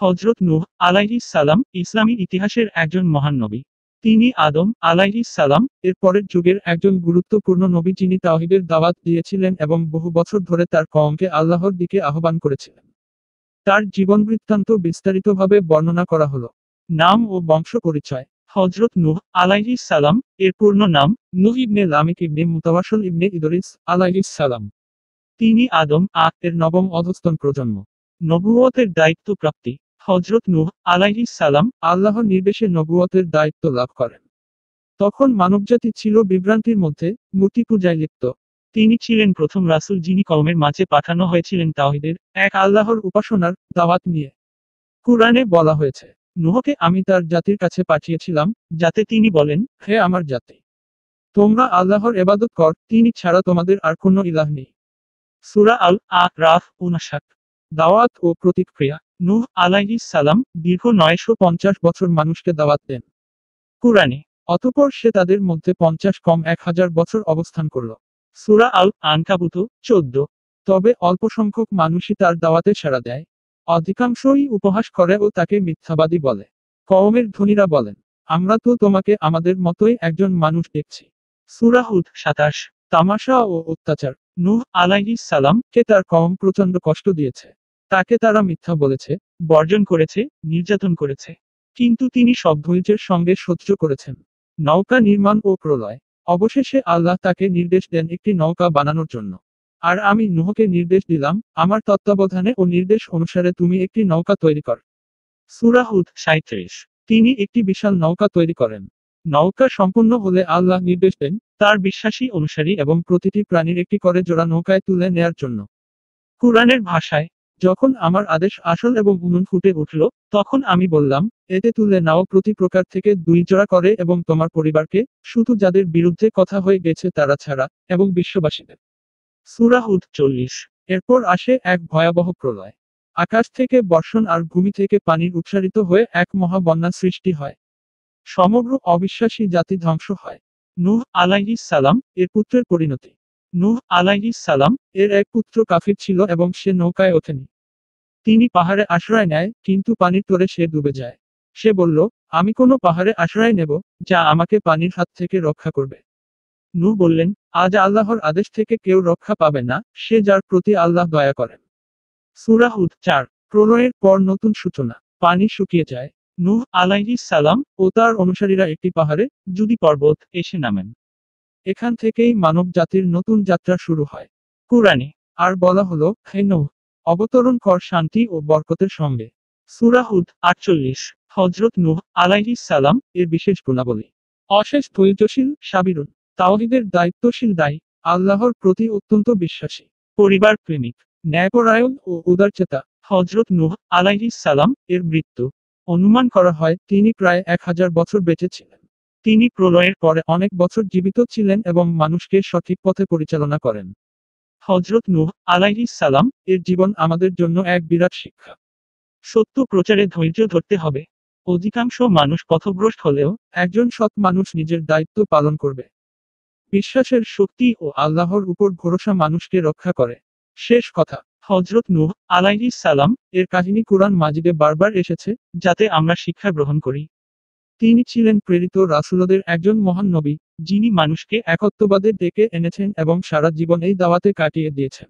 হযরত নূহ আলাইহিস সালাম ইসলামী ইতিহাসের একজন মহান নবী। তিনি আদম আলাইহিস সালাম এর পরের যুগের একজন গুরুত্বপূর্ণ নবী, যিনি তাওহীদের দাওয়াত দিয়েছিলেন এবং বহু বছর ধরে তার কওমকে আল্লাহর দিকে আহ্বান করেছিলেন। তার জীবনবৃত্তান্ত বিস্তারিতভাবে বর্ণনা করা হলো। নাম ও বংশ পরিচয়। হযরত নূহ আলাইহিস সালাম এর পূর্ণ নাম নূহ ইবনে লামিক ইবনে মুতাওয়াসিল ইবনে ইদরিস আলাইহিস সালাম। তিনি আদম এর নবম অধস্তন প্রজন্ম। নবুয়তের দায়িত্ব প্রাপ্তি। হযরত নূহ আলাইহিস সালাম আল্লাহর নির্দেশে নবুয়তের দায়িত্ব লাভ করেন। তখন মানবজাতি ছিল বিভ্রান্তির মধ্যে, মূর্তি পূজায় লিপ্ত। তিনি ছিলেন প্রথম রাসূল, যিনি কওমের মাঝে পাঠানো হয়েছিলেন তাওহীদের এক আল্লাহর উপাসনার দাওয়াত নিয়ে। কুরআনে বলা হয়েছে, নূহকে আমি তার জাতির কাছে পাঠিয়েছিলাম, যাতে তিনি বলেন, হে আমার জাতি, তোমরা আল্লাহর ইবাদত কর, তিনি ছাড়া তোমাদের আর কোনো ইলাহ নেই। সূরা আল-আ'রাফ ৫৯। দাওয়াত ও প্রতিক্রিয়া। নূহ আলাইহিস সালাম দীর্ঘ ৯৫০ বছর মানুষকে দাওয়াত দেন কুরআনে। অতঃপর সে তাদের মধ্যে ৫০ কম ১০০০ বছর অবস্থান করল। সূরা আল-আনকাবুত ১৪। তবে অল্প সংখ্যক মানুষই তার দাওয়াতে সাড়া দেয়। অধিকাংশই উপহাস করে ও তাকে মিথ্যাবাদী বলে। কওমের ধনীরা বলেন, আমরা তো তোমাকে আমাদের মতোই একজন মানুষ দেখছি। সূরা হুদ ২৭। তামাশা ও অত্যাচার। নূহ আলাইহিস সালাম কে তার কওম প্রচণ্ড কষ্ট দিয়েছে। তাকে তারা মিথ্যা বলেছে, বর্জন করেছে, নির্যাতন করেছে। কিন্তু তিনি সব ধৈর্যের সঙ্গে সহ্য করেছেন। নৌকা নির্মাণ ও প্রলয়। অবশেষে আল্লাহ তাকে নির্দেশ দেন একটি নৌকা বানানোর জন্য। আর আমি নূহকে নির্দেশ দিলাম, আমার তত্ত্বাবধানে ও নির্দেশ অনুসারে তুমি একটি নৌকা তৈরি কর। সূরা হুদ ৩৭। তিনি একটি বিশাল নৌকা তৈরি করেন। নৌকা সম্পূর্ণ হলে আল্লাহ নির্দেশ দেন, তার বিশ্বাসী অনুসারী এবং প্রতিটি প্রাণীর একটি করে জোড়া নৌকায় তুলে নেয়ার জন্য। কুরআনের ভাষায়, যখন আমার আদেশ আসল এবং উনুন ফুটে উঠল, তখন আমি বললাম, এতে তুলে নাও প্রতি প্রকার থেকে ২ জোড়া করে এবং তোমার পরিবারকে, শুধু যাদের বিরুদ্ধে কথা হয়ে গেছে তারা ছাড়া, এবং বিশ্ববাসীদের। সূরা হুদ ৪০। এরপর আসে এক ভয়াবহ প্রলয়। আকাশ থেকে বর্ষণ আর ভূমি থেকে পানির উৎসারিত হয়ে এক মহা বন্যা সৃষ্টি হয়। সমগ্র অবিশ্বাসী জাতি ধ্বংস হয়। নূহ আলাইহিস সালাম এর পুত্রের পরিণতি। নূহ আলাইহিস সালাম এর এক পুত্র কাফির ছিল এবং সে নৌকায় ওঠেনি। তিনি পাহাড়ে আশ্রয় নেয়, কিন্তু পানির তোরে সে ডুবে যায়। সে বলল, আমি কোনো পাহাড়ে আশ্রয় নেব, যা আমাকে পানির হাত থেকে রক্ষা করবে। নূহ বললেন, আজ আল্লাহর আদেশ থেকে কেউ রক্ষা পাবে না, সে যার প্রতি আল্লাহ দয়া করেন। সূরা হুদ ৪। প্রলয়ের পর নতুন সূচনা। পানি শুকিয়ে যায়। নূহ আলাইহিস সালাম ও তার অনুসারীরা একটি পাহাড়ে, জুদি পর্বত, এসে নামেন। এখান থেকেই মানব জাতির নতুন যাত্রা শুরু হয়। কুরআনে আর বলা হলো, হে নূহ, অবতরণ কর শান্তি ও বরকতের সঙ্গে। সূরা হুদ ৪৮। হযরত নূহ আলাইহিস সালাম এর বিশেষ গুণাবলী। অশেষ ধৈর্যশীল, সাবিরুন, তাওহীদের দায়িত্বশীল দায়ী, আল্লাহর প্রতি অত্যন্ত বিশ্বাসী, পরিবার প্রেমিক, ন্যায়পরায়ণ ও উদারচেতা। হযরত নূহ আলাইহিস সালাম এর মৃত্যু। অনুমান করা হয় তিনি প্রায় ১০০০ বছর বেঁচে ছিলেন। তিনি প্রলয়ের পরে অনেক বছর জীবিত ছিলেন এবং মানুষকে সঠিক পথে পরিচালনা করেন। হযরত নূহ আলাইহিস সালাম এর জীবন আমাদের জন্য এক বিরাট শিক্ষা। সত্য প্রচারে ধৈর্য ধরতে হবে। অধিকাংশ মানুষ পথভ্রষ্ট হলেও একজন সৎ মানুষ নিজের দায়িত্ব পালন করবে। বিশ্বাসের শক্তি ও আল্লাহর উপর ভরসা মানুষকে রক্ষা করে। শেষ কথা, হযরত নূহ আলাইহিস সালাম এর কাহিনী কুরআন মাজিদে বারবার এসেছে, যাতে আমরা শিক্ষা গ্রহণ করি। তিনি ছিলেন প্রেরিত রাসূলদের একজন মহান নবী, যিনি মানুষকে একত্ববাদে ডেকে এনেছেন এবং সারা জীবন এই দাওয়াতে কাটিয়ে দিয়েছেন।